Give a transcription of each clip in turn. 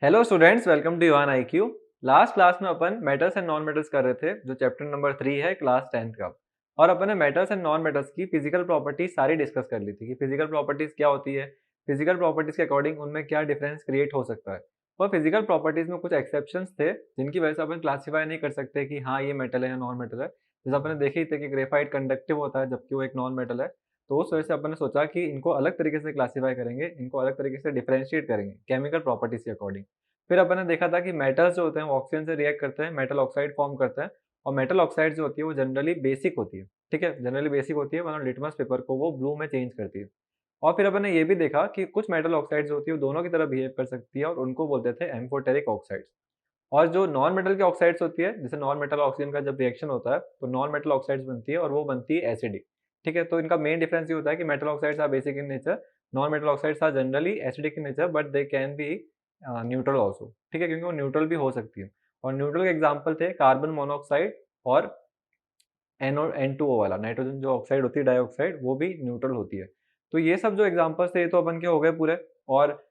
Hello students, welcome to Yuan IQ. Last class में अपन metals and non metals कर रहे थे, जो चैप्टर नंबर 3 है क्लास 10th का। और अपन ने मेटल्स एंड नॉन मेटल्स की फिजिकल प्रॉपर्टीज सारी डिस्कस कर ली थी कि फिजिकल प्रॉपर्टीज क्या होती है, फिजिकल प्रॉपर्टीज के अकॉर्डिंग उनमें क्या डिफरेंस क्रिएट हो सकता है। और फिजिकल प्रॉपर्टीज में कुछ एक्सेप्शंस थे जिनकी वजह से अपन क्लासीफाई नहीं कर सकते कि हाँ ये मेटल है या नॉन मेटल है। जैसे अपन ने देखे ही थे कि ग्रेफाइट कंडक्टिव होता है जबकि वो एक नॉन मेटल है। तो उस वजह से अपन ने सोचा कि इनको अलग तरीके से क्लासीफाई करेंगे, इनको अलग तरीके से डिफरेंशिएट करेंगे केमिकल प्रॉपर्टीज के अकॉर्डिंग। फिर अपन ने देखा था कि मेटल्स जो होते हैं वो ऑक्सीजन से रिएक्ट करते हैं, मेटल ऑक्साइड फॉर्म करते हैं। और मेटल ऑक्साइड जो होती है वो जनरली बेसिक होती है। ठीक है, जनरली बेसिक होती है, मतलब लिटमस पेपर को वो ब्लू में चेंज करती है। और फिर अपन ने ये भी देखा कि कुछ मेटल ऑक्साइड्स होती है वो दोनों की तरह बिहेव कर सकती है और उनको बोलते थे एम्फोटेरिक ऑक्साइड्स। और जो नॉन मेटल की ऑक्साइड्स होती है, जैसे नॉन मेटल ऑक्सीजन का जब रिएक्शन होता है तो नॉन मेटल ऑक्साइड्स बनती है और वो बनती है एसिडिक। ठीक है, तो इनका मेन डिफरेंस ये होता है कि metal oxides are basic in nature, non metal oxides are generally acidic in nature, but they can be neutral also. ठीक है, क्योंकि वो न्यूट्रल भी हो सकती है। और न्यूट्रल के एग्जाम्पल थे कार्बन मोनोऑक्साइड और N2O वाला नाइट्रोजन जो ऑक्साइड होती है डाइऑक्साइड, वो भी न्यूट्रल होती है। तो ये सब जो एग्जांपल्स थे ये तो अपन के हो गए पूरे। और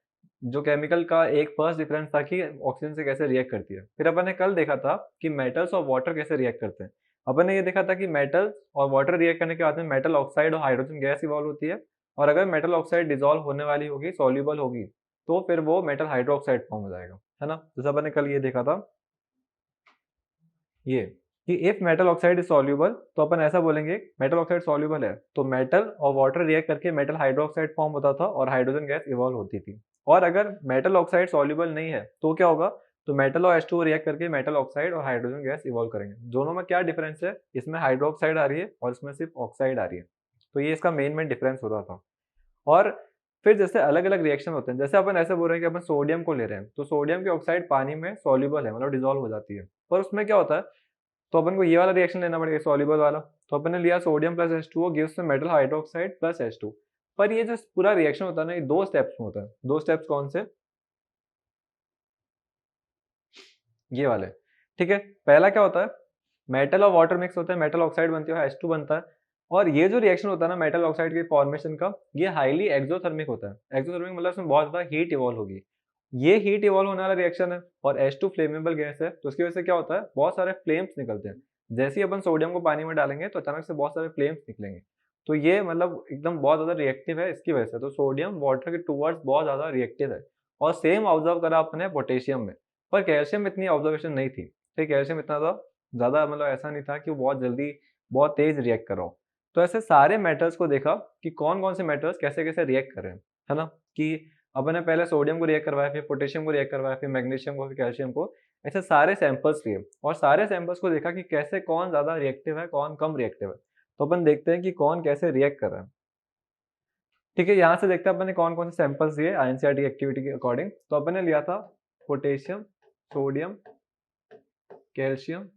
जो केमिकल का एक फर्स्ट डिफरेंस था कि ऑक्सीजन से कैसे रिएक्ट करती है। फिर अपन ने कल देखा था कि मेटल्स और वाटर कैसे रिएक्ट करते हैं। अपन ने ये देखा था कि मेटल्स और वाटर रिएक्ट करने के बाद में मेटल ऑक्साइड और हाइड्रोजन गैस इवॉल्व होती है। और अगर मेटल ऑक्साइड डिसॉल्व होने वाली होगी, सॉल्युबल होगी, तो फिर वो मेटल हाइड्रोक्साइड फॉर्म हो जाएगा, है ना। जैसे अपन ने कल ये देखा था ये कि if metal oxide is soluble, तो अपन ऐसा बोलेंगे मेटल ऑक्साइड सॉल्युबल है तो मेटल और वाटर रिएक्ट करके मेटल हाइड्रोक्साइड फॉर्म होता था और हाइड्रोजन गैस इवॉल्व होती थी। और अगर मेटल ऑक्साइड सॉल्युबल नहीं है तो क्या होगा, तो मेटल और H2O रिएक्ट करके मेटल ऑक्साइड और हाइड्रोजन गैस इवॉल्व करेंगे। दोनों में क्या डिफरेंस है, इसमें हाइड्रोक्साइड आ रही है और इसमें सिर्फ ऑक्साइड आ रही है। तो ये इसका मेन डिफरेंस होता था। और फिर जैसे अलग-अलग रिएक्शन होते हैं, जैसे अपन ऐसे बोल रहे हैं कि अपन सोडियम को ले रहे हैं, तो सोडियम की ऑक्साइड पानी में सॉल्युबल है, मतलब डिसॉल्व हो जाती है। पर उसमें क्या होता है, तो अपन को ये वाला रिएक्शन लेना पड़ेगा सॉल्युबल वाला। तो अपन ने लिया sodium plus H2O gives metal hydroxide plus H2। पर ये जो पूरा रिएक्शन होता है ना, ये 2 स्टेप्स में होता है। 2 स्टेप्स कौन से? ये वाले। ठीक है, पहला क्या होता है, मेटल और वाटर मिक्स होते हैं, मेटल ऑक्साइड बनती है, H2 बनता है। और ये जो रिएक्शन होता है ना मेटल ऑक्साइड के फॉर्मेशन का, ये हाईली एक्सोथर्मिक होता है। एक्सोथर्मिक मतलब इसमें बहुत ज्यादा हीट इवॉल्व होगी। ये हीट इवॉल्व होने वाला रिएक्शन है और H2 फ्लेमेबल गैस है, तो उसकी वजह से क्या होता है, बहुत सारे फ्लेम्स निकलते हैं। जैसे ही अपन सोडियम को पानी में डालेंगे तो अचानक से बहुत सारे फ्लेम्स निकलेंगे। तो ये मतलब एकदम बहुत ज्यादा रिएक्टिव है इसकी वजह से। तो सोडियम वाटर के टूवर्ड्स बहुत ज्यादा रिएक्टिव है। और सेम ऑब्जर्व करा आपने पोटेशियम में। पर कैल्शियम में इतनी ऑब्जर्वेशन नहीं थी। ठीक, कैल्शियम इतना ज़्यादा मतलब ऐसा नहीं था कि वो बहुत जल्दी बहुत तेज़ रिएक्ट कर रहा हो। तो ऐसे सारे मेटल्स को देखा कि कौन-कौन से मेटल्स कैसे-कैसे रिएक्ट कर रहे हैं, है ना? कि अपन ने पहले सोडियम को रिएक्ट करवाया, फिर पोटेशियम को रिएक्ट करवाया, फिर मैग्नीशियम को, फिर कैल्शियम को। ऐसे सारे सैंपल्स लिए और सारे सैंपल्स को देखा कि कैसे कौन ज़्यादा रिएक्टिव है, कौन कम रिएक्टिव है। तो अपन देखते हैं कि कौन कैसे रिएक्ट कर रहा है। ठीक है, यहाँ से देखते हैं अपन ने कौन-कौन से सैंपल्स लिए आईएनसीईआरटी एक्टिविटी के अकॉर्डिंग। तो अपन ने लिया था पोटेशियम, सोडियम, कैल्शियम।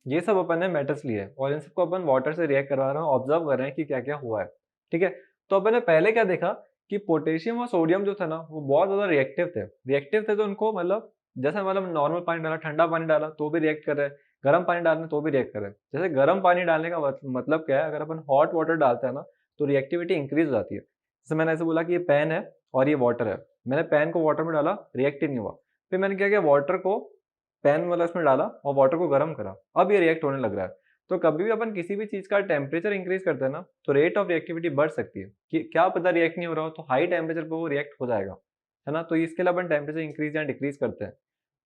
ये सब अपन ने मेटल्स लिए हैं और इन सबको अपन वाटर से रिएक्ट करवा रहे हैं, ऑब्जर्व कर रहे हैं कि क्या-क्या हुआ है। ठीक है? तो अपन ने पहले क्या देखा कि पोटेशियम और सोडियम जो था ना, वो बहुत ज़्यादा रिएक्टिव थे। रिएक्टिव थे तो उनको मतलब जैसे मतलब नॉर्मल पानी डाला, ठंडा पानी डाला तो भी रिएक्ट कर रहे हैं, गर्म पानी डाल रहे हैं तो भी रिएक्ट कर रहे हैं। जैसे गर्म पानी डालने का मतलब क्या है, अगर अपन हॉट वाटर डालते हैं ना, तो रिएक्टिविटी इंक्रीज़ हो जाती है। जैसे मैंने ऐसे बोला कि ये पेन है और ये वाटर है। मैंने पेन को वाटर में डाला, रिएक्ट ही नहीं हुआ। फिर मैंने क्या किया, वाटर को पैन मतलब इसमें डाला और वाटर को गर्म करा, अब ये रिएक्ट होने लग रहा है। तो कभी भी अपन किसी भी चीज़ का टेम्परेचर इंक्रीज़ करते हैं ना, तो रेट ऑफ रिएक्टिविटी बढ़ सकती है, कि क्या पता रिएक्ट नहीं हो रहा हो, तो हाई टेम्परेचर पे वो रिएक्ट हो जाएगा, है ना? तो इसके लिए अपन टेम्परेचर इंक्रीज़ या डिक्रीज़ करते हैं।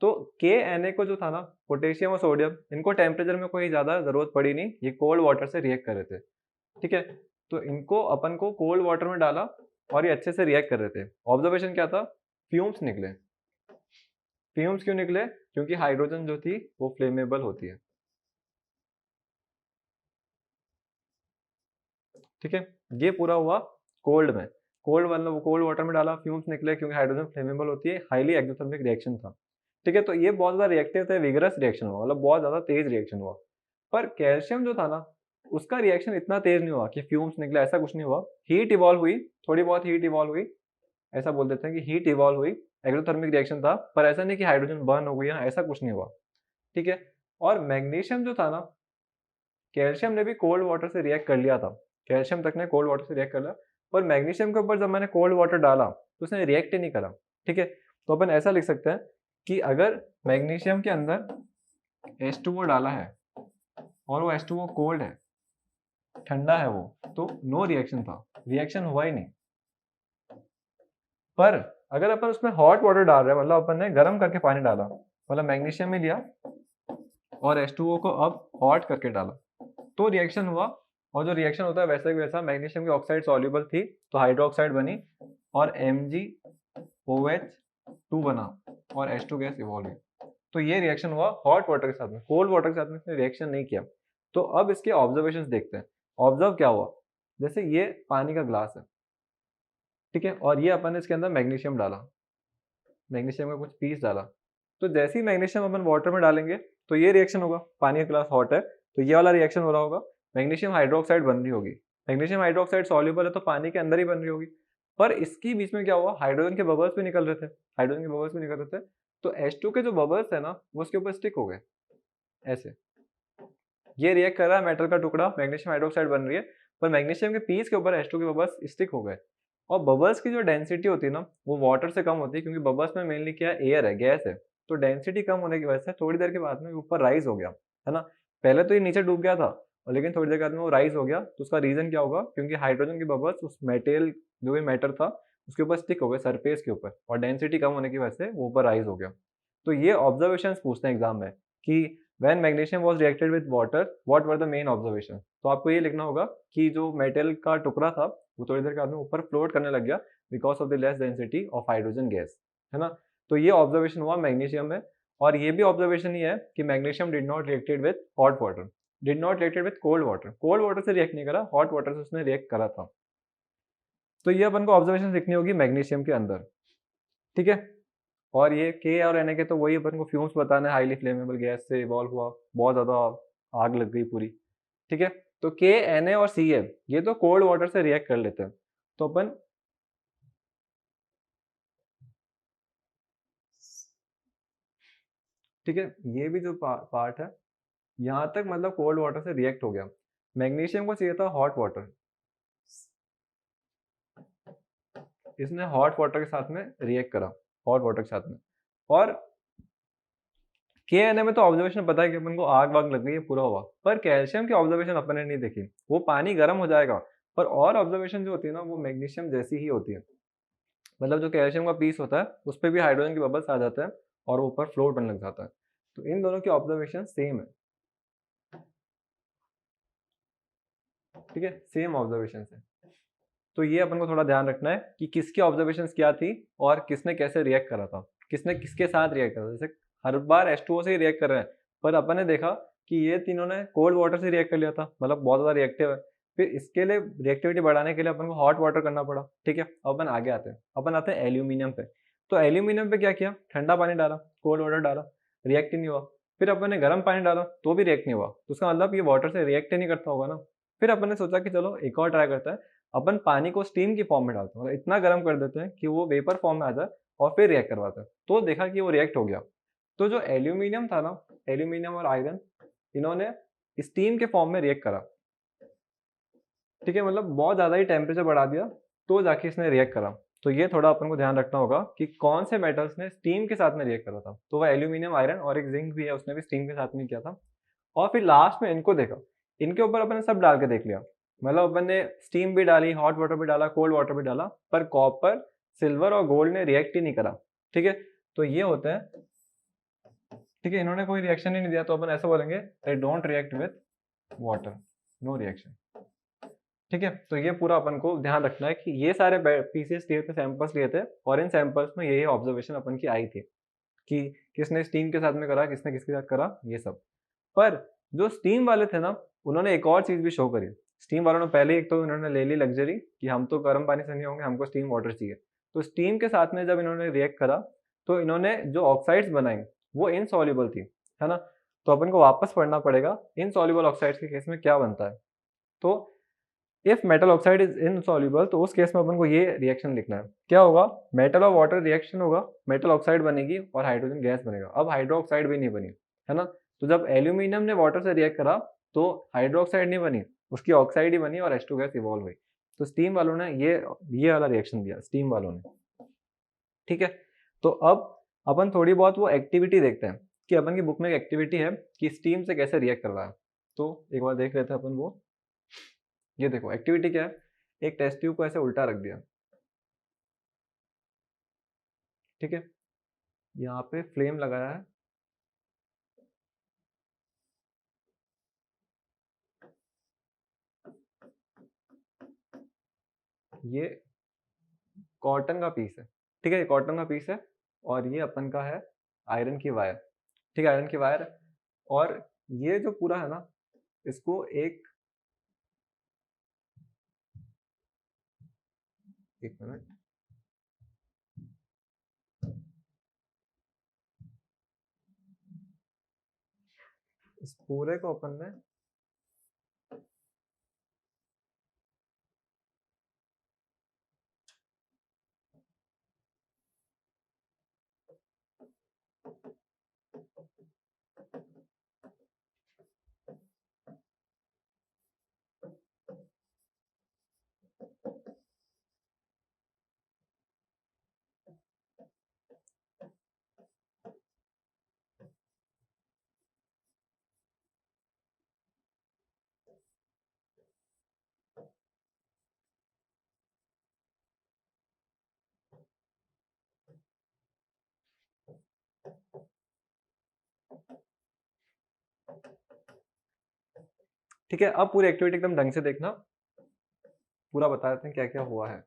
तो KNA को जो था ना, पोटेशियम और सोडियम, इनको टेम्परेचर में कोई ज़्यादा ज़रूरत पड़ी नहीं, ये कोल्ड वाटर से रिएक्ट कर रहे थे, ठीक है? तो इनको अपन को कोल्ड वाटर में डाला और ये अच्छे से रिएक्ट कर रहे थे। ऑब्जर्वेशन क्या था? फ्यूम्स निकले। फ्यूम्स क्यों निकले? क्योंकि हाइड्रोजन जो थी वो फ्लेमेबल होती है। ठीक है, ये पूरा हुआ कोल्ड में। कोल्ड मतलब कोल्ड वाटर में डाला, फ्यूम्स निकले क्योंकि हाइड्रोजन फ्लेमेबल होती है, हाईली एक्सोथर्मिक रिएक्शन था। ठीक है, तो ये बहुत ज्यादा रिएक्टिव था, विगरस रिएक्शन हुआ, मतलब बहुत ज्यादा तेज रिएक्शन हुआ। पर कैल्शियम जो था ना, उसका रिएक्शन इतना तेज नहीं हुआ कि फ्यूम्स निकले, ऐसा कुछ नहीं हुआ। हीट इवॉल्व हुई, थोड़ी बहुत हीट इवॉल्व हुई, ऐसा बोल देते हैं कि हीट इवॉल्व हुई। एक्सोथर्मिक रिएक्शन था, पर ऐसा नहीं कि हाइड्रोजन बर्न हो गई, ऐसा कुछ नहीं हुआ, ठीक है। और मैग्नीशियम जो था ना, कैल्शियम ने भी कोल्ड वाटर से रिएक्ट कर लिया था, कैल्शियम तक ने कोल्ड वाटर से रिएक्ट कर लिया, पर मैग्नीशियम के ऊपर जब मैंने कोल्ड वाटर डाला तो उसने रिएक्ट ही नहीं करा, ठीक है। तो अपन ऐसा लिख सकते हैं कि अगर मैग्नीशियम के अंदर H2O डाला है और वो H2O कोल्ड है, ठंडा है वो, तो नो रिएक्शन था, रिएक्शन हुआ ही नहीं। पर अगर अपन उसमें हॉट वाटर डाल रहे हैं, मतलब अपन ने गर्म करके पानी डाला, मतलब मैग्नीशियम में लिया और H2O को अब हॉट करके डाला, तो रिएक्शन हुआ। और जो रिएक्शन होता है वैसे भी वैसा, मैग्नीशियम की ऑक्साइड सॉल्युबल थी तो हाइड्रोक्साइड बनी और MgOH2 बना और H2 गैस इवॉल्व हुई। तो ये रिएक्शन हुआ हॉट वाटर के साथ में, कोल्ड वाटर के साथ में इसने रिएक्शन नहीं किया। तो अब इसके ऑब्जर्वेशंस देखते हैं। ऑब्जर्व क्या हुआ, जैसे ये पानी का ग्लास है, ठीक है, और ये अपन ने इसके अंदर मैग्नीशियम डाला, मैग्नीशियम का कुछ पीस डाला, तो जैसे ही मैग्नीशियम अपन वाटर में डालेंगे तो ये रिएक्शन होगा, पानी का ग्लास हॉट है तो ये वाला रिएक्शन हो रहा होगा, मैग्नीशियम हाइड्रोक्साइड बन रही होगी, मैग्नीशियम हाइड्रोक्साइड सॉल्युबल है तो पानी के अंदर ही बन रही होगी। पर इसकी बीच में क्या हुआ, हाइड्रोजन के बबल्स भी निकल रहे थे, हाइड्रोजन के बबल्स भी निकल रहे थे, तो H2 के जो बबल्स है ना वो उसके ऊपर स्टिक हो गए ऐसे। ये रिएक्ट कर रहा है, मेटल का टुकड़ा, मैग्नीशियम हाइड्रोक्साइड बन रही है, पर मैग्नीशियम के पीस के ऊपर H2 के बबल्स स्टिक हो गए। और बबल्स की जो डेंसिटी होती है ना वो वाटर से कम होती है, क्योंकि बबल्स में मेनली क्या है, एयर है, गैस है, तो डेंसिटी कम होने की वजह से थोड़ी देर के बाद में ऊपर राइज हो गया, है ना। पहले तो ये नीचे डूब गया था और लेकिन थोड़ी देर के बाद में वो राइज हो गया, तो उसका रीजन क्या होगा, क्योंकि हाइड्रोजन के बबल्स उस मेटेरियल जो भी मैटर था उसके ऊपर स्टिक हो गए, सरफेस के ऊपर, और डेंसिटी कम होने की वजह से वो ऊपर राइज हो गया। तो ये ऑब्जर्वेशन पूछते हैं एग्जाम में कि when magnesium was reacted with water what were the main observation. तो आपको ये लिखना होगा कि जो मेटल का टुकड़ा था वो थोड़ी देर के बाद में ऊपर फ्लोट करने लग गया because of the less density of hydrogen gas, है ना। तो ये ऑब्जर्वेशन हुआ मैग्नीशियम में। और ये भी ऑब्जर्वेशन ही है कि magnesium did not reacted with hot water, did not reacted with cold water, cold water से रिएक्ट नहीं करा, हॉट वाटर से उसने रिएक्ट करा था। तो ये अपन को ऑब्जर्वेशन लिखनी होगी मैग्नीशियम के अंदर, ठीक है। और ये के और Na के तो वही अपन को फ्यूम्स बताना है, हाईली फ्लेमेबल गैस से इवॉल्व हुआ, बहुत ज्यादा आग लग गई पूरी, ठीक है। तो के, Na और Ca ये तो कोल्ड वाटर से रिएक्ट कर लेते हैं, तो अपन ठीक है, ये भी जो पार्ट है यहाँ तक मतलब कोल्ड वाटर से रिएक्ट हो गया। मैग्नीशियम को चाहिए था हॉट वाटर, इसने हॉट वाटर के साथ में रिएक्ट करा, हॉट वाटर के साथ में। और के में तो ऑब्जर्वेशन पता है कि अपन को आग वाग लग गई है पूरा हुआ, पर कैल्शियम की ऑब्जर्वेशन अपन ने नहीं देखी, वो पानी गर्म हो जाएगा। पर और ऑब्जर्वेशन जो होती है ना वो मैग्नीशियम जैसी ही होती है, मतलब जो कैल्शियम का पीस होता है उस पर भी हाइड्रोजन के बबल्स आ जाते हैं और ऊपर फ्लोट बनने लग जाता है। तो इन दोनों की ऑब्जर्वेशन सेम है, ठीक है, सेम ऑब्जर्वेशन है। तो ये अपन को थोड़ा ध्यान रखना है कि किसकी ऑब्जर्वेशन क्या थी और किसने कैसे रिएक्ट करा था, किसने किसके साथ रिएक्ट करा था। जैसे हर बार H2O से ही रिएक्ट कर रहे हैं, पर अपन ने देखा कि ये तीनों ने कोल्ड वाटर से रिएक्ट कर लिया था, मतलब बहुत ज्यादा रिएक्टिव है। फिर इसके लिए रिएक्टिविटी बढ़ाने के लिए अपन को हॉट वाटर करना पड़ा, ठीक है। अब अपन आगे आते हैं, अपन आते हैं एल्यूमिनियम पे। तो एल्यूमिनियम पे क्या किया, ठंडा पानी डाला, कोल्ड वाटर डाला, रिएक्ट ही नहीं हुआ। फिर अपन ने गर्म पानी डाला तो भी रिएक्ट नहीं हुआ, तो उसका मतलब ये वाटर से रिएक्ट ही नहीं करता होगा ना। फिर अपन ने सोचा कि चलो एक और ट्राई करता है, अपन पानी को स्टीम की फॉर्म में डालते हैं, मतलब इतना गर्म कर देते हैं कि वो वेपर फॉर्म में आ जाए और फिर रिएक्ट करवाते हैं। तो देखा कि वो रिएक्ट हो गया। तो जो एल्यूमिनियम था ना, एल्यूमिनियम और आयरन, इन्होंने स्टीम के फॉर्म में रिएक्ट करा, ठीक है, मतलब बहुत ज्यादा ही टेम्परेचर बढ़ा दिया तो जाके इसने रिएक्ट करा। तो ये थोड़ा अपन को ध्यान रखना होगा कि कौन से मेटल्स ने स्टीम के साथ में रिएक्ट करा था। तो वह एल्यूमिनियम, आयरन और एक जिंक भी है, उसने भी स्टीम के साथ में किया था। और फिर लास्ट में इनको देखा, इनके ऊपर अपन ने सब डाल के देख लिया, मतलब अपन ने स्टीम भी डाली, हॉट वाटर भी डाला, कोल्ड वाटर भी डाला, पर कॉपर, सिल्वर और गोल्ड ने रिएक्ट ही नहीं करा, ठीक है। तो ये होता है, ठीक है, इन्होंने कोई रिएक्शन ही नहीं दिया, तो अपन ऐसा बोलेंगे they don't react with water, no reaction, ठीक है। तो ये पूरा अपन को ध्यान रखना है कि ये सारे पीसेस लिए थे, सैंपल्स लिए थे, और इन सैंपल्स में यही ऑब्जर्वेशन अपन की आई थी कि किसने स्टीम के साथ में करा, किसने किसके साथ करा, ये सब। पर जो स्टीम वाले थे ना, उन्होंने एक और चीज भी शो करी। स्टीम वालों ने पहले एक तो इन्होंने ले ली लग्जरी कि हम तो गर्म पानी से नहीं होंगे, हमको स्टीम वाटर चाहिए। तो स्टीम के साथ में जब इन्होंने रिएक्ट करा तो इन्होंने जो ऑक्साइड्स बनाई वो इनसॉल्युबल थी, है ना। तो अपन को वापस पढ़ना पड़ेगा इनसॉल्युबल ऑक्साइड्स के केस में क्या बनता है। तो if metal oxide is insoluble, तो उस केस में अपन को ये रिएक्शन लिखना है। क्या होगा, मेटल और वाटर रिएक्शन होगा, मेटल ऑक्साइड बनेगी और हाइड्रोजन गैस बनेगा। अब हाइड्रोक्साइड भी नहीं बनी, है ना। तो जब एल्यूमिनियम ने वाटर से रिएक्ट करा तो हाइड्रोक्साइड नहीं बनी, उसकी ऑक्साइड ही बनी और H2 गैस इवॉल्व हुई। तो स्टीम वालों ने ये वाला रिएक्शन दिया, स्टीम वालों ने। ठीक है, तो अब अपन थोड़ी बहुत वो एक्टिविटी देखते हैं कि अपन की बुक में एक एक्टिविटी है कि स्टीम से कैसे रिएक्ट करवा है। तो एक बार देख लेते हैं अपन वो। ये देखो एक्टिविटी क्या है, एक टेस्ट ट्यूब को ऐसे उल्टा रख दिया। ठीक है, यहाँ पे फ्लेम लगाया है, ये कॉटन का पीस है। ठीक है, ये कॉटन का पीस है और ये अपन का है आयरन की वायर। ठीक है, आयरन की वायर। और ये जो पूरा है ना, इसको एक मिनट, इस पूरे को अपन ने ठीक है, अब पूरी एक्टिविटी एकदम ढंग से देखना, पूरा बता देते हैं क्या क्या हुआ है।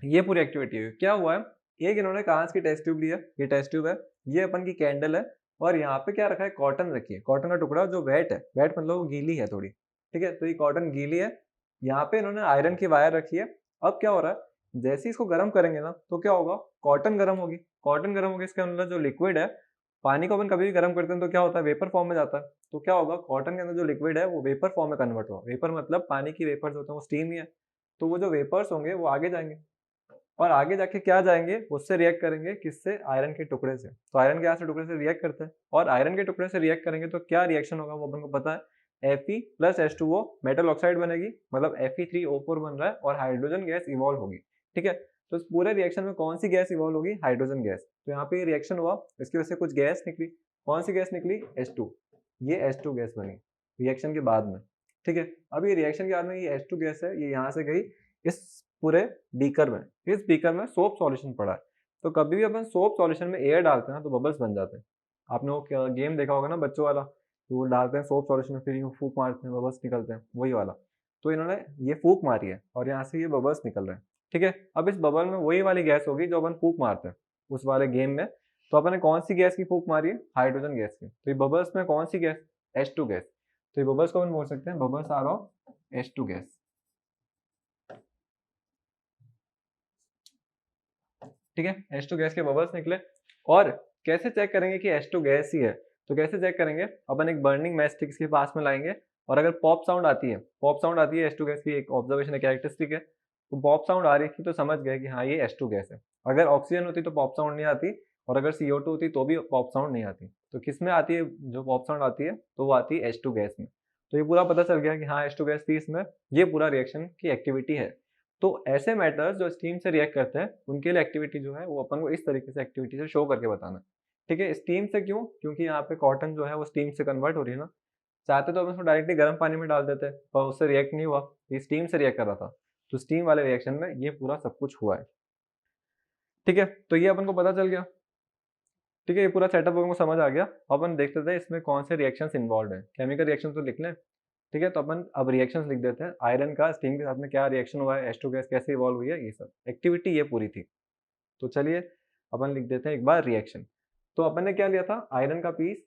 ये पूरी एक्टिविटी है, क्या हुआ है, एक इन्होंने कांच की टेस्ट ट्यूब ली है, ये टेस्ट ट्यूब है, ये अपन की कैंडल है, और यहाँ पे क्या रखा है, कॉटन रखी है, कॉटन का टुकड़ा जो वेट है, वेट मतलब वो गीली है थोड़ी। ठीक है, तो ये कॉटन गीली है, यहाँ पे इन्होंने आयरन की वायर रखी है। अब क्या हो रहा है, जैसे ही इसको गर्म करेंगे ना तो क्या होगा, कॉटन गर्म होगी, कॉटन गर्म होगी, इसके अंदर जो लिक्विड है, पानी को अपन कभी भी गर्म करते हैं तो क्या होता है, वेपर फॉर्म में जाता है। तो क्या होगा, कॉटन के अंदर जो लिक्विड है वो वेपर फॉर्म में कन्वर्ट होगा, वेपर मतलब पानी की वेपर्स होते हैं, वो स्टीम ही है। तो वो जो वेपर्स होंगे वो आगे जाएंगे, और आगे जाके क्या जाएंगे, उससे रिएक्ट करेंगे, किससे, आयरन के टुकड़े से। तो आयरन के के टुकड़े से रिएक्ट करते हैं, और आयरन के टुकड़े से रिएक्ट करेंगे तो क्या रिएक्शन होगा वो अपन को पता है, Fe plus H2O metal oxide बनेगी, मतलब Fe3O4 बन रहा है और हाइड्रोजन गैस इवॉल्व होगी। ठीक है, तो इस पूरे रिएक्शन में कौन सी गैस इवॉल्व होगी, हाइड्रोजन गैस। तो यहाँ पे रिएक्शन हुआ, इसकी वजह से कुछ गैस निकली, कौन सी गैस निकली, H2, ये H2 गैस बनी रिएक्शन के बाद में। ठीक है, अब ये रिएक्शन के बाद में ये H2 गैस है, ये यहाँ से गई इस पूरे बीकर में, इस बीकर में सोप सॉल्यूशन पड़ा है। तो कभी भी अपन सोप सॉल्यूशन में एयर डालते हैं ना तो बबल्स बन जाते हैं। आपने वो गेम देखा होगा ना बच्चों वाला, तो वो डालते हैं सोप सॉल्यूशन में, फिर यूँ फूक मारते हैं, बबल्स निकलते हैं, वही वाला। तो इन्होंने ये फूक मारी है और यहाँ से ये बबल्स निकल रहे हैं। ठीक है, अब इस बबल में वही वाली गैस होगी जो अपन फूक मारते हैं उस वाले गेम में। तो अपन ने कौन सी गैस की फूक मारी है, हाइड्रोजन गैस की। तो ये बबल्स में कौन सी गैस, H2 गैस। तो ये बबल्स को अपन बोल सकते हैं bubbles are of H2 gas. ठीक है, H2 गैस के बबल्स निकले। और कैसे चेक करेंगे कि H2 गैस ही है, तो कैसे चेक करेंगे, अपन एक बर्निंग मैच स्टिक के पास में लाएंगे, और अगर पॉप साउंड आती है, पॉप साउंड आती है H2 गैस की, एक ऑब्जर्वेशन है, कैरेक्टरिस्टिक है, तो पॉप साउंड आ रही थी तो समझ गए कि हाँ ये H2 गैस है। अगर ऑक्सीजन होती तो पॉप साउंड नहीं आती, और अगर CO2 होती तो भी पॉप साउंड नहीं आती। तो किस में आती है जो पॉप साउंड आती है, तो वो आती है H2 गैस में। तो ये पूरा पता चल गया कि हाँ H2 गैस थी इसमें, ये पूरा रिएक्शन की एक्टिविटी है। तो ऐसे मैटर्स जो स्टीम से रिएक्ट करते हैं उनके लिए एक्टिविटी जो है वो अपन को इस तरीके से एक्टिविटी से शो करके बताना है। ठीक है, स्टीम से क्यों, क्योंकि यहाँ पे कॉटन जो है वो स्टीम से कन्वर्ट हो रही है ना। चाहते तो अपन उसको डायरेक्टली गर्म पानी में डाल देते, पर उससे रिएक्ट नहीं हुआ, ये स्टीम से रिएक्ट कर रहा था। तो स्टीम वाले रिएक्शन में ये पूरा सब कुछ हुआ है। ठीक है, तो ये अपन को पता चल गया। ठीक है, ये पूरा सेटअप अपन को समझ आ गया। अपन देखते थे इसमें कौन से रिएक्शंस इन्वॉल्व है, केमिकल रिएक्शन तो लिख लें। ठीक है, तो अपन अब रिएक्शंस लिख देते हैं, आयरन का स्टीम के साथ में क्या रिएक्शन हुआ है, H2 गैस कैसे इवॉल्व हुई है, ये सब एक्टिविटी ये पूरी थी। तो चलिए अपन लिख देते हैं एक बार रिएक्शन। तो अपन ने क्या लिया था, आयरन का पीस,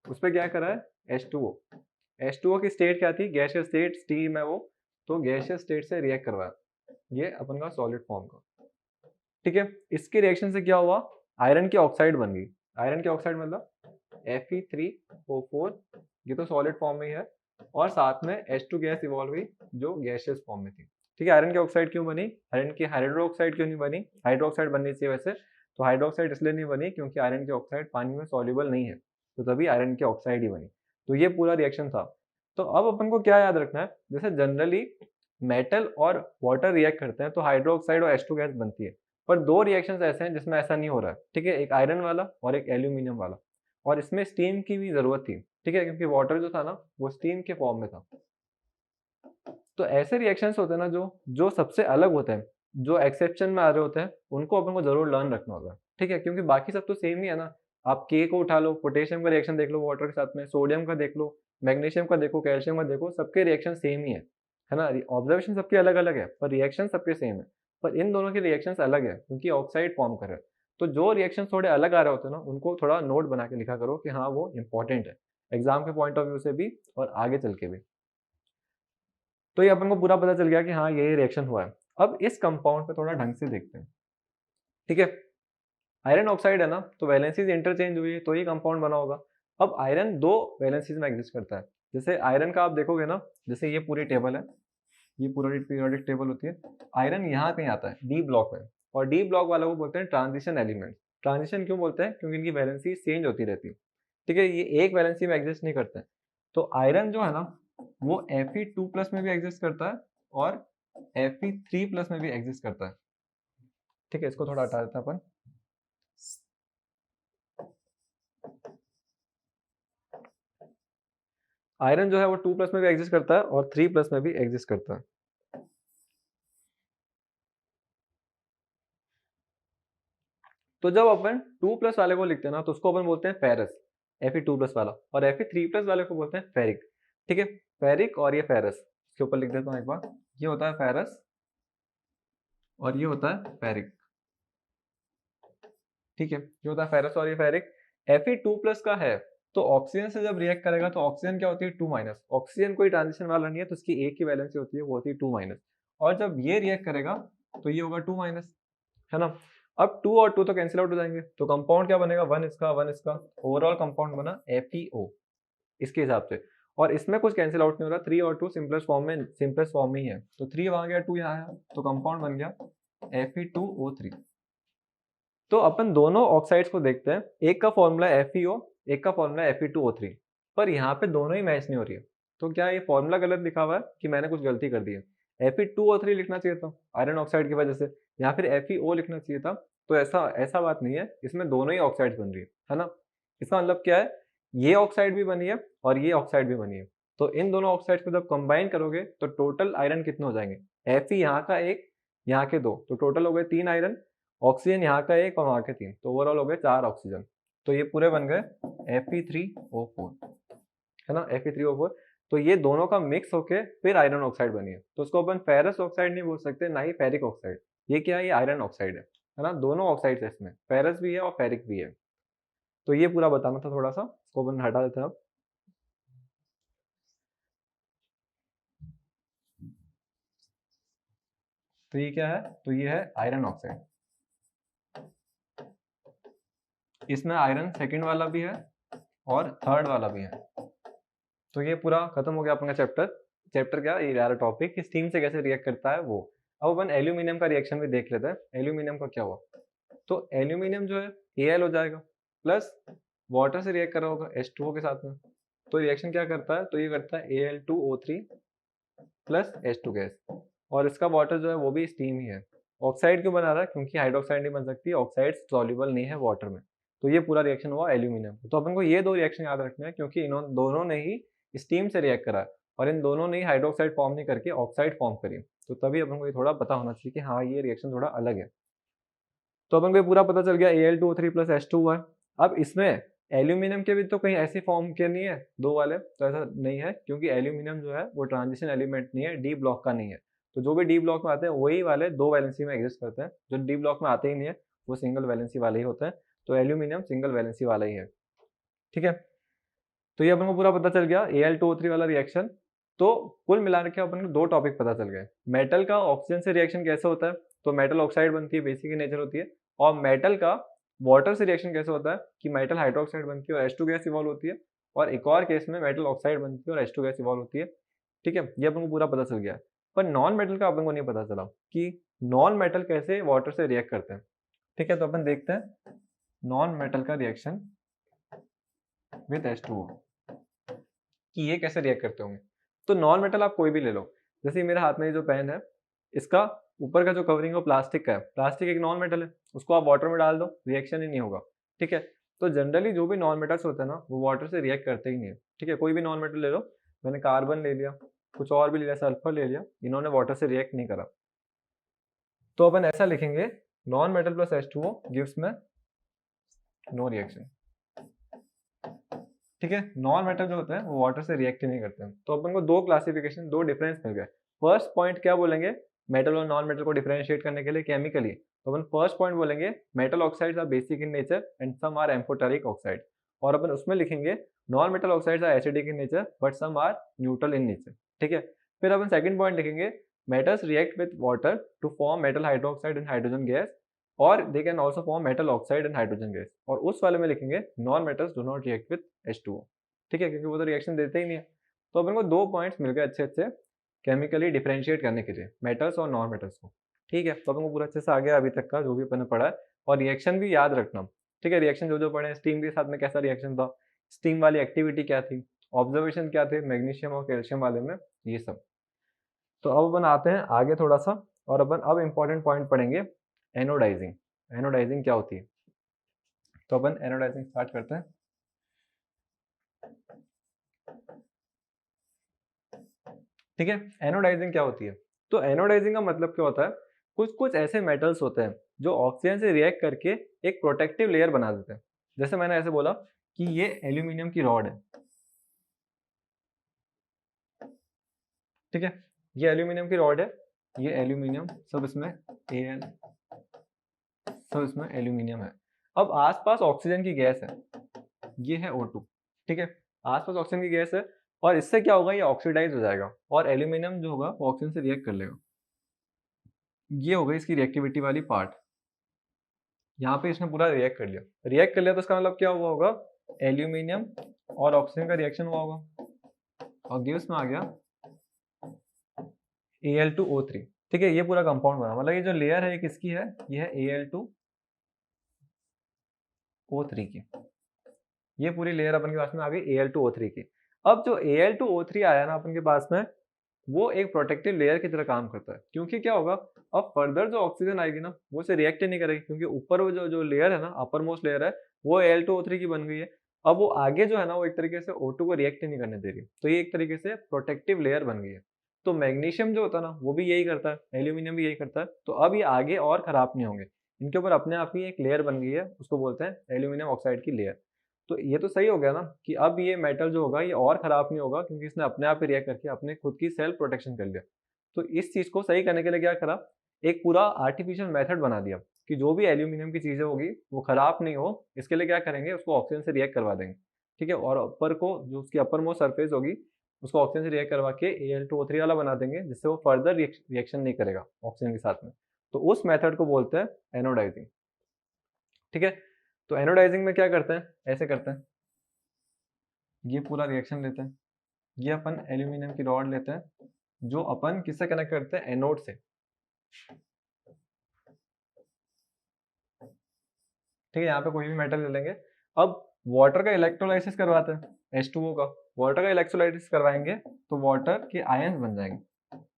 उस पर क्या करा है, H2O। H2O की स्टेट क्या थी, गैसियस स्टेट, स्टीम है वो, तो गैसियस स्टेट से रिएक्ट करवाया, ये अपन का सॉलिड फॉर्म का। ठीक है, इसके रिएक्शन से क्या हुआ, आयरन की ऑक्साइड बन गई। आयरन की ऑक्साइड मतलब Fe3O4, ये तो सॉलिड फॉर्म में ही है, और साथ में H2 गैस इवॉल्व हुई जो गैसियस फॉर्म में थी। ठीक है, आयरन की ऑक्साइड क्यों बनी? आयरन की हाइड्रोक्साइड क्यों नहीं बनी? हाइड्रोक्साइड बननी चाहिए वैसे, तो हाइड्रोक्साइड इसलिए नहीं बनी क्योंकि आयरन की ऑक्साइड पानी में सॉल्युबल नहीं है, तो तभी आयरन की ऑक्साइड ही बनी। तो ये पूरा रिएक्शन था। तो अब अपन को क्या याद रखना है, जैसे जनरली मेटल और वाटर रिएक्ट करते हैं तो हाइड्रोक्साइड और H2 गैस बनती है, पर दो रिएक्शंस ऐसे हैं जिसमें ऐसा नहीं हो रहा है। ठीक है, एक आयरन वाला और एक एल्यूमिनियम वाला, और इसमें स्टीम की भी जरूरत थी। ठीक है, क्योंकि वाटर जो था ना वो स्टीम के फॉर्म में था। तो ऐसे रिएक्शंस होते हैं ना जो जो सबसे अलग होते हैं, जो एक्सेप्शन में आ रहे होते हैं, उनको अपन को जरूर लर्न रखना होगा। ठीक है, क्योंकि बाकी सब तो सेम ही है ना। आप के को उठा लो, पोटेशियम का रिएक्शन देख लो वाटर के साथ में, सोडियम का देख लो, मैग्नीशियम का देखो, कैल्शियम का देखो, सबके रिएक्शन सेम ही है ना। ऑब्जर्वेशन सबके अलग अलग है पर रिएक्शन सबके सेम है। पर इन दोनों के रिएक्शन अलग है क्योंकि ऑक्साइड फॉर्म कर रहे हैं। तो जो रिएक्शन थोड़े अलग आ रहे होते हैं ना, उनको थोड़ा नोट बना के लिखा करो कि हाँ वो इंपॉर्टेंट है, एग्जाम के पॉइंट ऑफ व्यू से भी और आगे चल के भी। तो ये अपन को पूरा पता चल गया कि हाँ ये रिएक्शन हुआ है। अब इस कंपाउंड पे थोड़ा ढंग से देखते हैं। ठीक है, आयरन ऑक्साइड है ना, तो वैलेंसीज इंटरचेंज हुई है तो ही कंपाउंड बना होगा। अब आयरन दो वैलेंसीज में एग्जिस्ट करता है। जैसे आयरन का आप देखोगे ना, जैसे ये पूरी टेबल है, ये पूरा पीरियोडिक टेबल होती है, आयरन यहाँ कहीं आता है डी ब्लॉक में, और डी ब्लॉक वालों को बोलते हैं ट्रांजिशन एलिमेंट। ट्रांजिशन क्यों बोलते हैं? क्योंकि इनकी वैलेंसी चेंज होती रहती है। ठीक है, ये एक वैलेंसी में एग्जिस्ट नहीं करते हैं। तो आयरन जो है ना वो Fe2+ में भी एग्जिस्ट करता है और Fe3+ में भी एग्जिस्ट करता है। ठीक है, इसको थोड़ा हटा देते हैं अपन। आयरन जो है वो 2+ में भी एग्जिस्ट करता है और 3+ में भी एग्जिस्ट करता है। तो जब अपन 2+ वाले को लिखते हैं ना तो उसको अपन बोलते हैं फेरस, Fe2+ वाला, और Fe3+ वाले को बोलते हैं फेरिक। ठीक है, फेरिक और ये फेरस, इसके ऊपर लिख देता हूँ एक बार। ये होता है फेरस और ये होता है फेरिक। ठीक है, ये होता है फेरस और ये फेरिक। Fe2+ का है तो ऑक्सीजन से जब रिएक्ट करेगा तो ऑक्सीजन क्या होती है? 2-। ऑक्सीजन कोई ट्रांजिशन वाला नहीं है तो उसकी एक ही वैलेंसी होती है, वो होती है 2-। और जब ये रिएक्ट करेगा तो ये होगा 2-, है ना। अब 2 और 2 तो कैंसिल आउट हो जाएंगे, तो कंपाउंड क्या बनेगा? 1 इसका 1 इसका, ओवरऑल कंपाउंड बना FeO इसके हिसाब से। और इसमें कुछ कैंसिल आउट नहीं हो रहा, 3 और 2 सिंपलेस्ट फॉर्म में ही है, तो 3 वहां गया 2 यहाँ आया, तो कंपाउंड बन गया Fe2O3। तो अपन दोनों ऑक्साइड्स को देखते हैं, एक का फॉर्मूला FeO, एक का फॉर्मूला Fe2O3, पर यहाँ पे दोनों ही मैच नहीं हो रही है। तो क्या ये फॉर्मूला गलत लिखा हुआ है कि मैंने कुछ गलती कर दी है? Fe2O3 लिखना चाहिए था आयरन ऑक्साइड की वजह से, या फिर FeO लिखना चाहिए था। तो ऐसा ऐसा बात नहीं है, इसमें दोनों ही ऑक्साइड्स बन रही है ना। इसका मतलब क्या है? ये ऑक्साइड भी बनी है और ये ऑक्साइड भी बनी है, तो इन दोनों ऑक्साइड्स को जब कंबाइन करोगे तो टोटल आयरन कितने हो जाएंगे? Fe यहाँ का एक, यहाँ के दो, तो टोटल हो गए 3 आयरन। ऑक्सीजन यहाँ का एक और वहाँ के 3, तो ओवरऑल हो गए 4 ऑक्सीजन। तो ये पूरे बन गए Fe3O4, है ना, Fe3O4। तो ये दोनों का मिक्स होके फिर आयरन ऑक्साइड बनी है, तो उसको अपन फेरस ऑक्साइड नहीं बोल सकते, ना ही फेरिक ऑक्साइड। ये क्या है? ये आयरन ऑक्साइड है ना। दोनों ऑक्साइड है इसमें, फेरस भी है और फेरिक भी है। तो ये पूरा बताना था थोड़ा सा, इसको अपन हटा देते हैं अब। तो ये क्या है? तो ये है आयरन ऑक्साइड। इसमें आयरन सेकंड वाला भी है और थर्ड वाला भी है। तो ये पूरा खत्म हो गया अपना चैप्टर। चैप्टर क्या, ये यार टॉपिक कि स्टीम से कैसे रिएक्ट करता है वो। अब अपन एल्यूमिनियम का रिएक्शन भी देख लेते हैं। एल्यूमिनियम का क्या हुआ? तो एल्यूमिनियम जो है Al हो जाएगा, प्लस वाटर से रिएक्ट कर रहा होगा H2O के साथ में। तो रिएक्शन क्या करता है? तो ये करता है Al2O3 प्लस H2 गैस, और इसका वाटर जो है वो भी स्टीम ही है। ऑक्साइड क्यों बना रहा है? क्योंकि हाइड्रोक्साइड नहीं बन सकती, ऑक्साइड सॉल्युबल नहीं है वाटर में। तो ये पूरा रिएक्शन हुआ एल्यूमिनियम। तो अपन को ये दो रिएक्शन याद रखने हैं क्योंकि इन दोनों ने ही स्टीम से रिएक्ट करा है, और इन दोनों ने ही हाइड्रोक्साइड फॉर्म नहीं करके ऑक्साइड फॉर्म करी। तो तभी अपन को ये थोड़ा पता होना चाहिए कि हाँ ये रिएक्शन थोड़ा अलग है। तो अपन को ये पूरा पता चल गया Al2O3 प्लस H2 हुआ है। अब इसमें एल्यूमिनियम के भी तो कहीं ऐसी फॉर्म के नहीं है दो वाले, तो ऐसा नहीं है क्योंकि एल्यूमिनियम जो है वो ट्रांजिशन एलिमेंट नहीं है, डी ब्लॉक का नहीं है। तो जो भी डी ब्लॉक में आते हैं वही वाले दो वैलेंसी में एग्जिस्ट करते हैं, जो डी ब्लॉक में आते ही नहीं है वो सिंगल वैलेंसी वाले ही होते हैं। तो एल्यूमिनियम सिंगल वैलेंसी वाला ही है। ठीक है, तो ये अपन को पूरा पता चल गया Al2O3 वाला रिएक्शन। तो कुल मिला के अपन को दो टॉपिक पता चल गए। मेटल का ऑक्सीजन से रिएक्शन कैसे होता है, तो मेटल ऑक्साइड बनती है, बेसिक नेचर होती है। और मेटल का वाटर से रिएक्शन कैसे होता है कि मेटल हाइड्रोक्साइड बनती है और H2 गैस इवॉल्व होती है, और एक और केस में मेटल ऑक्साइड बनती है और H2 गैस इवॉल्व होती है। ठीक है, ये अपन को पूरा पता चल गया। पर नॉन मेटल का अपन को नहीं पता चला कि नॉन मेटल कैसे वाटर से रिएक्ट करते हैं। ठीक है, तो अपन देखते हैं नॉन मेटल का रिएक्शन विद H2O कि ये कैसे रिएक्ट करते होंगे। तो नॉन मेटल आप कोई भी ले लो, जैसे मेरे हाथ में ये जो पेन है, इसका ऊपर का जो कवरिंग है वो प्लास्टिक का है। प्लास्टिक एक नॉन मेटल है, उसको आप वाटर में डाल दो, रिएक्शन ही नहीं होगा। ठीक है, तो जनरली जो भी नॉन मेटल्स होते हैं ना, वो वाटर से रिएक्ट करते ही नहीं है। ठीक है, कोई भी नॉन मेटल ले लो, मैंने कार्बन ले लिया, कुछ और भी ले लिया, सल्फर ले लिया, इन्होंने वाटर से रिएक्ट नहीं करा। तो अपन ऐसा लिखेंगे, non metal plus H2O gives में नो रिएक्शन। ठीक है, नॉन मेटल जो होते हैं वो वाटर से रिएक्ट नहीं करते हैं। तो अपन को दो क्लासिफिकेशन, दो डिफरेंस मिल गए। फर्स्ट पॉइंट क्या बोलेंगे, मेटल और नॉन मेटल को डिफरेंशिएट करने के लिए केमिकली, तो अपन फर्स्ट पॉइंट बोलेंगे metal oxides are basic in nature and some are amphoteric oxide, और अपन उसमें लिखेंगे non metal oxides are acidic in nature but some are neutral in nature. ठीक है, फिर अपन सेकंड पॉइंट लिखेंगे metals react with water to form metal hydroxide and hydrogen gas, और they can also form metal oxide and hydrogen gas, और उस वाले में लिखेंगे non metals do not react with H2O। ठीक है, क्योंकि वो तो रिएक्शन देते ही नहीं है। तो अपन को दो पॉइंट्स मिल गए अच्छे अच्छे केमिकली डिफरेंशिएट करने के लिए मेटल्स और नॉन मेटल्स को। ठीक है, तो अपन को पूरा अच्छे से आ गया अभी तक का जो भी अपन ने पढ़ा है, और रिएक्शन भी याद रखना। ठीक है, रिएक्शन जो जो पढ़े, स्टीम के साथ में कैसा रिएक्शन था, स्टीम वाली एक्टिविटी क्या थी, ऑब्जर्वेशन क्या थे मैग्नीशियम और कैल्शियम वाले में, ये सब। तो अब अपन आते हैं आगे थोड़ा सा, और अपन अब इंपॉर्टेंट पॉइंट पढ़ेंगे, एनोडाइजिंग। एनोडाइजिंग क्या होती है, तो अपन एनोडाइजिंग स्टार्ट करते हैं। ठीक है, एनोडाइजिंग क्या होती है, तो एनोडाइजिंग का मतलब क्या होता है, कुछ कुछ ऐसे मेटल्स होते हैं जो ऑक्सीजन से रिएक्ट करके एक प्रोटेक्टिव लेयर बना देते हैं। जैसे मैंने ऐसे बोला कि ये एल्यूमिनियम की रॉड है। ठीक है, ये एल्यूमिनियम की रॉड है, ये एल्यूमिनियम, सब इसमें Al, सब इसमें एल्यूमिनियम है। अब आसपास ऑक्सीजन की गैस है, ये है O2। ठीक है, आसपास ऑक्सीजन की गैस है, और इससे क्या होगा, ये ऑक्सीडाइज हो जाएगा और एल्यूमिनियम जो होगा वो ऑक्सीजन से रिएक्ट कर लेगा। ये हो गई इसकी रिएक्टिविटी वाली पार्ट। यहाँ पे इसने पूरा रिएक्ट कर लिया, रिएक्ट कर लिया, तो इसका मतलब क्या हुआ होगा, एल्यूमिनियम और ऑक्सीजन का रिएक्शन हुआ होगा, और गिव्स में आ गया Al2O3। ठीक है, ये पूरा कंपाउंड बना, मतलब ये जो लेयर है ये किसकी है, ये है Al2O3 की। ये पूरी लेयर अपन के पास में आ गई Al2O3 की। अब जो Al2O3 आया ना अपन के पास में, वो एक प्रोटेक्टिव लेयर की तरह काम करता है, क्योंकि क्या होगा, अब फर्दर जो ऑक्सीजन आएगी ना, वो से रिएक्ट ही नहीं करेगी, क्योंकि ऊपर वो जो जो लेयर है ना, अपर मोस्ट लेयर है, वो Al2O3 की बन गई है। अब वो आगे जो है ना, वो एक तरीके से O2 को रिएक्ट ही नहीं करने दे रही, तो ये एक तरीके से प्रोटेक्टिव लेयर बन गई है। तो मैग्नीशियम जो होता है ना, वो भी यही करता है, एल्यूमिनियम भी यही करता है, तो अब ये आगे और खराब नहीं होंगे, इनके ऊपर अपने आप ही एक लेयर बन गई है, उसको बोलते हैं एल्यूमिनियम ऑक्साइड की लेयर। तो ये तो सही हो गया ना कि अब ये मेटल जो होगा ये और खराब नहीं होगा, क्योंकि इसने अपने आप ही रिएक्ट करके अपने खुद की सेल्फ प्रोटेक्शन कर लिया। तो इस चीज को सही करने के लिए क्या करा, एक पूरा आर्टिफिशियल मेथड बना दिया कि जो भी एल्यूमिनियम की चीजें होगी वो खराब नहीं हो, इसके लिए क्या करेंगे, उसको ऑक्सीजन से रिएक्ट करवा देंगे। ठीक है, और ऊपर को जो उसकी अपर मोस्ट सरफेस होगी, उसको ऑक्सीजन से रिएक्ट करवा के Al2O3 वाला बना देंगे, जिससे वो फर्दर रिएक्शन नहीं करेगा ऑक्सीजन के साथ में। तो उस मेथड को बोलते हैं एनोडाइजिंग। ठीक है, तो एनोडाइजिंग में क्या करते हैं, ऐसे करते हैं, ये पूरा रिएक्शन लेते हैं, ये अपन एल्यूमिनियम की रॉड लेते हैं, जो अपन किससे कनेक्ट करते हैं, एनोड से। ठीक है, यहाँ पे कोई भी मेटल ले लेंगे। अब वाटर का इलेक्ट्रोलाइसिस करवाते हैं, H2O का, वाटर का इलेक्ट्रोलाइसिस करवाएंगे तो वाटर के आयंस बन जाएंगे।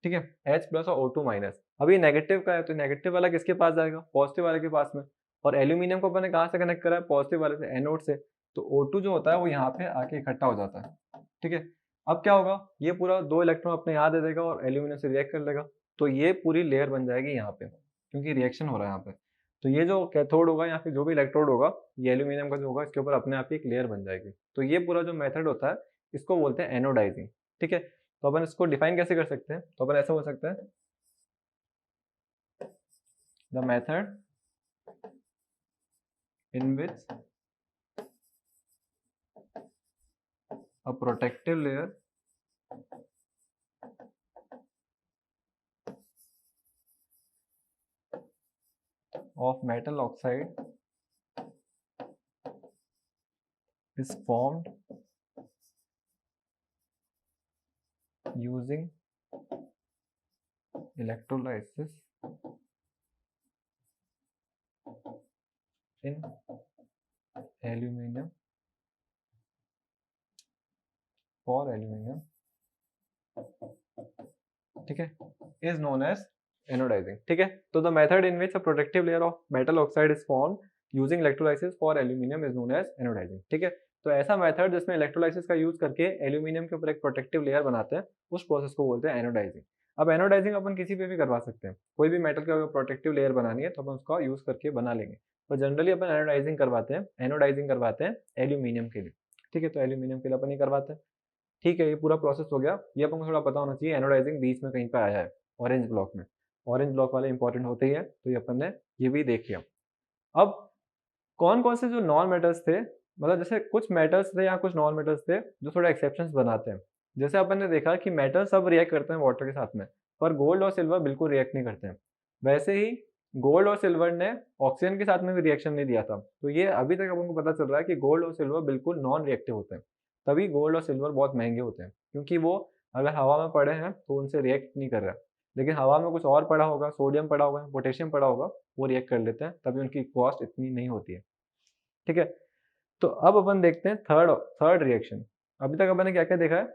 ठीक है, H प्लस और O2 माइनस। अब ये नेगेटिव का है, तो नेगेटिव वाला किसके पास जाएगा, पॉजिटिव वाले के पास में, और एल्यूमिनियम को अपन ने कहाँ से कनेक्ट करा है, पॉजिटिव वाले से, एनोड से। तो O2 जो होता है वो यहाँ पे आके इकट्ठा हो जाता है। ठीक है, अब क्या होगा, ये पूरा दो इलेक्ट्रॉन अपने यहाँ दे देगा और एल्यूमिनियम से रिएक्ट कर लेगा, तो ये पूरी लेयर बन जाएगी यहाँ पे, क्योंकि रिएक्शन हो रहा है यहाँ पे। तो ये जो कैथोड होगा या फिर जो भी इलेक्ट्रोड होगा, ये एल्यूमिनियम का जो होगा, इसके ऊपर अपने आप ही एक लेयर बन जाएगी। तो ये पूरा जो मेथड होता है, इसको बोलते हैं एनोडाइजिंग। ठीक है, तो अपन इसको डिफाइन कैसे कर सकते हैं, तो अपन ऐसा बोल सकते हैं, the method in which a protective layer of metal oxide is formed using electrolysis in aluminum for aluminum, ठीक है, is known as anodizing, ठीक है। तो the method in which a protective layer of metal oxide is formed using electrolysis for aluminum is known as anodizing, ठीक है। तो ऐसा method जिसमें इलेक्ट्रोलाइसिस का यूज करके एल्यूमिनियम के ऊपर एक प्रोटेक्टिव लेयर बनाते हैं, उस प्रोसेस को बोलते हैं एनोडाइजिंग। अब एनोडाइजिंग अपन किसी पे भी करवा सकते हैं, कोई भी मेटल का प्रोटेक्टिव लेयर बनानी है तो अपन उसका यूज करके बना लेंगे। तो जनरली अपन एनोडाइजिंग करवाते हैं एल्यूमिनियम के लिए, ठीक है। तो एल्यूमिनियम के लिए अपन ये करवाते हैं, ठीक है। ये पूरा प्रोसेस हो गया, ये अपन को थोड़ा पता होना चाहिए। एनोडाइजिंग बीच में कहीं पर आया है ऑरेंज ब्लॉक में, ऑरेंज ब्लॉक वाले इंपॉर्टेंट होते ही है, तो ये अपन ने ये भी देख लिया। अब कौन कौन से जो नॉन मेटल्स थे, मतलब जैसे कुछ मेटल्स थे या कुछ नॉन मेटल्स थे जो थोड़ा एक्सेप्शंस बनाते हैं। जैसे अपन ने देखा कि मेटल सब रिएक्ट करते हैं वाटर के साथ में, पर गोल्ड और सिल्वर बिल्कुल रिएक्ट नहीं करते हैं। वैसे ही गोल्ड और सिल्वर ने ऑक्सीजन के साथ में भी रिएक्शन नहीं दिया था। तो ये अभी तक अपन को पता चल रहा है कि गोल्ड और सिल्वर बिल्कुल नॉन रिएक्टिव होते हैं। तभी गोल्ड और सिल्वर बहुत महंगे होते हैं, क्योंकि वो अगर हवा में पड़े हैं तो उनसे रिएक्ट नहीं कर रहा है। लेकिन हवा में कुछ और पड़ा होगा, सोडियम पड़ा होगा, पोटेशियम पड़ा होगा, वो रिएक्ट कर लेते हैं, तभी उनकी कॉस्ट इतनी नहीं होती है, ठीक है। तो अब अपन देखते हैं थर्ड रिएक्शन। अभी तक अपन ने क्या क्या देखा है?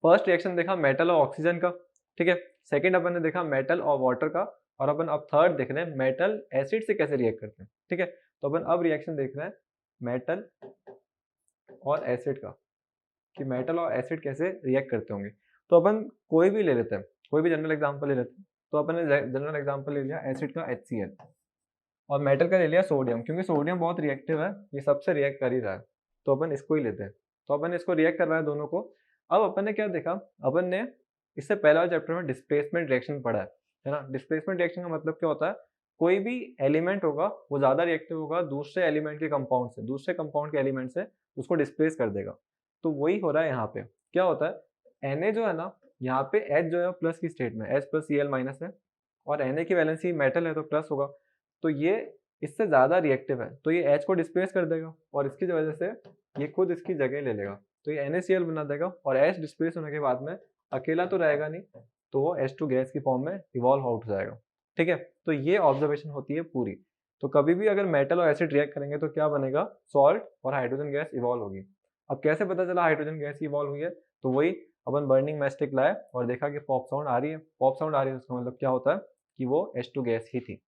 फर्स्ट रिएक्शन देखा मेटल और ऑक्सीजन का, ठीक है। सेकंड अपन ने देखा मेटल और वाटर का, और अपन अब थर्ड देख रहे हैं मेटल एसिड से कैसे रिएक्ट करते हैं, ठीक है। तो अपन अब रिएक्शन देख रहे हैं मेटल और एसिड का, कि मेटल और एसिड कैसे रिएक्ट करते होंगे। तो अपन कोई भी ले लेते हैं, कोई भी जनरल एग्जांपल ले लेते हैं। तो अपन ने जनरल एग्जांपल ले लिया एसिड का HCl, और मेटल का ले लिया सोडियम, क्योंकि सोडियम बहुत रिएक्टिव है, ये सबसे रिएक्ट कर ही रहा है, तो अपन इसको ही लेते हैं। तो अपन इसको रिएक्ट करवाया दोनों को। अब अपन ने क्या देखा, अपन ने इससे पहले वाले चैप्टर में डिस्प्लेसमेंट रिएक्शन पढ़ा है ना। डिस्प्लेसमेंट रिएक्शन का मतलब क्या होता है, कोई भी एलिमेंट होगा वो ज्यादा रिएक्टिव होगा दूसरे एलिमेंट के कंपाउंड से, दूसरे कंपाउंड के एलिमेंट से उसको डिस्प्लेस कर देगा। तो वही हो रहा है यहाँ पे। क्या होता है, Na जो है ना, यहाँ पे H जो है प्लस की स्टेट में, H प्लस Cl माइनस है, और Na की वैलेंसी मेटल है तो प्लस होगा। तो ये इससे ज़्यादा रिएक्टिव है, तो ये H को डिस्प्लेस कर देगा, और इसकी वजह से ये खुद इसकी जगह ले लेगा, तो ये NaCl बना देगा। और H डिस्प्लेस होने के बाद में अकेला तो रहेगा नहीं, तो वो H2 गैस की फॉर्म में इवॉल्व आउट हो जाएगा, ठीक है। तो ये ऑब्जर्वेशन होती है पूरी। तो कभी भी अगर मेटल और एसिड रिएक्ट करेंगे तो क्या बनेगा, सॉल्ट और हाइड्रोजन गैस इवॉल्व होगी। अब कैसे पता चला हाइड्रोजन गैस इवॉल्व हुई है, तो वही अपन बर्निंग मैस्टिक लाए और देखा कि पॉप साउंड आ रही है। पॉप साउंड आ रही है, उसका मतलब क्या होता है कि वो H2 गैस ही थी।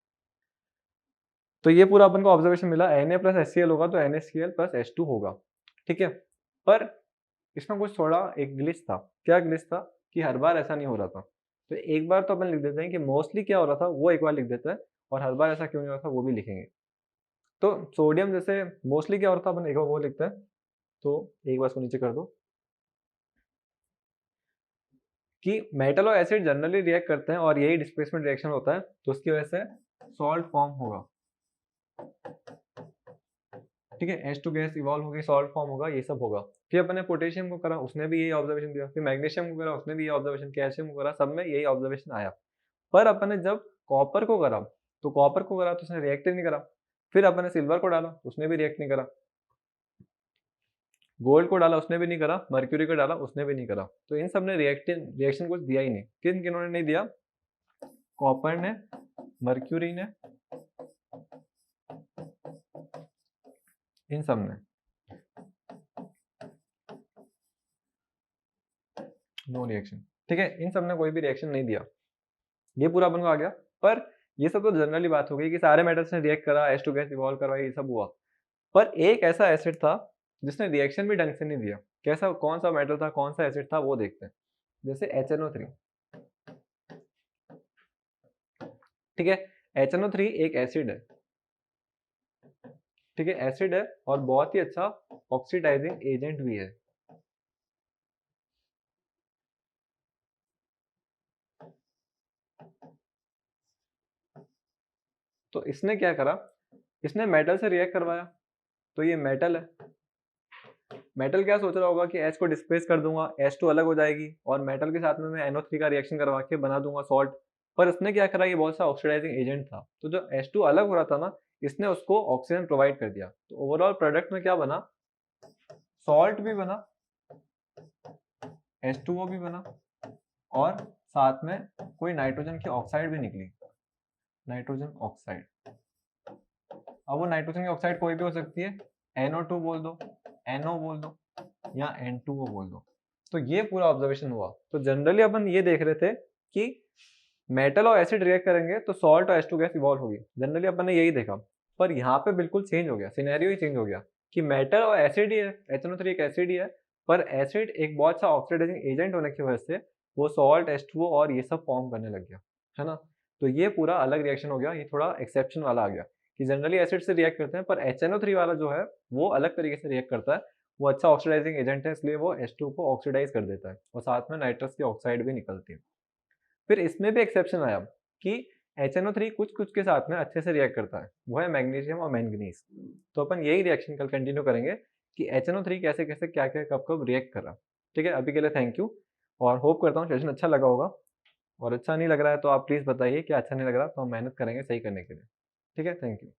तो ये पूरा अपन को ऑब्जर्वेशन मिला, Na प्लस HCl होगा तो NaCl प्लस H2 होगा, ठीक है। पर इसमें कुछ थोड़ा एक ग्लिच था। क्या ग्लिच था कि हर बार ऐसा नहीं हो रहा था। तो एक बार तो अपन लिख देते हैं कि मोस्टली क्या हो रहा था वो एक बार लिख देते हैं, और हर बार ऐसा क्यों नहीं हो रहा था वो भी लिखेंगे। तो सोडियम जैसे मोस्टली क्या हो रहा था, अपन एक बार वो लिखते हैं। तो एक बार इसको नीचे कर दो कि मेटल और एसिड जनरली रिएक्ट करते हैं और यही डिस्प्लेसमेंट रिएक्शन होता है, तो उसकी वजह से सॉल्ट फॉर्म होगा, ठीक है। H2 गैस इवॉल्व होगी, सॉल्ट फॉर्म होगा, ये सब होगा। फिर अपने पोटेशियम को करा, उसने भी यही ऑब्जर्वेशन दिया। फिर मैग्नीशियम को करा, उसने भी यही ऑब्जर्वेशन, कैल्शियम को करा, सब में यही ऑब्जर्वेशन आया। पर अपन ने जब कॉपर को करा, तो उसने रिएक्ट नहीं करा। फिर अपन ने सिल्वर को डाला, उसने भी रिएक्ट नहीं करा। गोल्ड को डाला, उसने भी नहीं करा। मर्क्यूरी को डाला, उसने भी नहीं करा। तो इन सब ने रिएक्शन कुछ दिया ही नहीं। किन्होंने नहीं दिया, कॉपर ने, मर्क्यूरी ने, इन सब ने नो रिएक्शन, ठीक है। इन सब ने कोई भी रिएक्शन नहीं दिया। ये पूरा अपन को आ गया। पर ये सब तो जनरली बात हो गई कि सारे मेटल्स ने रिएक्ट करा, H2 गैस इवॉल्व करवाई, ये सब हुआ। पर एक ऐसा एसिड था जिसने रिएक्शन भी ढंग से नहीं दिया। कैसा, कौन सा मेटल था, कौन सा एसिड था, वो देखते हैं। जैसे HNO3, ठीक है। HNO3 एक एसिड है, ठीक है, एसिड है और बहुत ही अच्छा ऑक्सीडाइजिंग एजेंट भी है। तो इसने क्या करा, इसने मेटल से रिएक्ट करवाया। तो ये मेटल है। मेटल क्या सोच रहा होगा कि H को डिस्प्लेस कर दूंगा, H2 अलग हो जाएगी, और मेटल के साथ में मैं NO3 का रिएक्शन करवा के बना दूंगा सॉल्ट। पर इसने क्या करा, ये बहुत सा ऑक्सीडाइजिंग एजेंट था, तो जो H2 अलग हो रहा था ना, इसने उसको ऑक्सीजन प्रोवाइड कर दिया। तो ओवरऑल प्रोडक्ट में क्या बना, सॉल्ट भी बना, H2O भी बना और साथ में कोई नाइट्रोजन की ऑक्साइड भी निकली, नाइट्रोजन ऑक्साइड। अब वो नाइट्रोजन की ऑक्साइड कोई भी हो सकती है, NO2 बोल दो, NO बोल दो या N2O बोल दो। तो ये पूरा ऑब्जर्वेशन हुआ। तो जनरली अपन ये देख रहे थे कि मेटल और एसिड रिएक्ट करेंगे तो सॉल्ट और H2 गैस इवॉल्व होगी, जनरली अपन ने यही देखा। पर यहाँ पे बिल्कुल चेंज हो गया, सिनेरियो ही चेंज हो गया कि मेटल और एसिड ही है, HNO3 एक एसिड ही है, पर एसिड एक बहुत अच्छा ऑक्सीडाइजिंग एजेंट होने की वजह से वो सॉल्ट, H2O और ये सब फॉर्म करने लग गया, है ना। तो ये पूरा अलग रिएक्शन हो गया, ये थोड़ा एक्सेप्शन वाला आ गया कि जनरली एसिड से रिएक्ट करते हैं, पर HNO3 वाला जो है वो अलग तरीके से रिएक्ट करता है। वो अच्छा ऑक्सीडाइजिंग एजेंट है, इसलिए वो H2 को ऑक्सीडाइज कर देता है और साथ में नाइट्रस की ऑक्साइड भी निकलती है। फिर इसमें भी एक्सेप्शन आया कि HNO3 कुछ-कुछ के साथ में अच्छे से रिएक्ट करता है, वो है मैग्नीशियम और मैंगनीज। तो अपन यही रिएक्शन कल कंटिन्यू करेंगे कि HNO3 कैसे-कैसे, क्या-क्या, कब-कब रिएक्ट कर रहा। ठीक है, अभी के लिए थैंक यू और होप करता हूँ सेशन अच्छा लगा होगा और अच्छा नहीं लग रहा है तो आप प्लीज़ बताइए कि अच्छा नहीं लग रहा, तो हम मेहनत करेंगे सही करने के लिए। ठीक है, थैंक यू।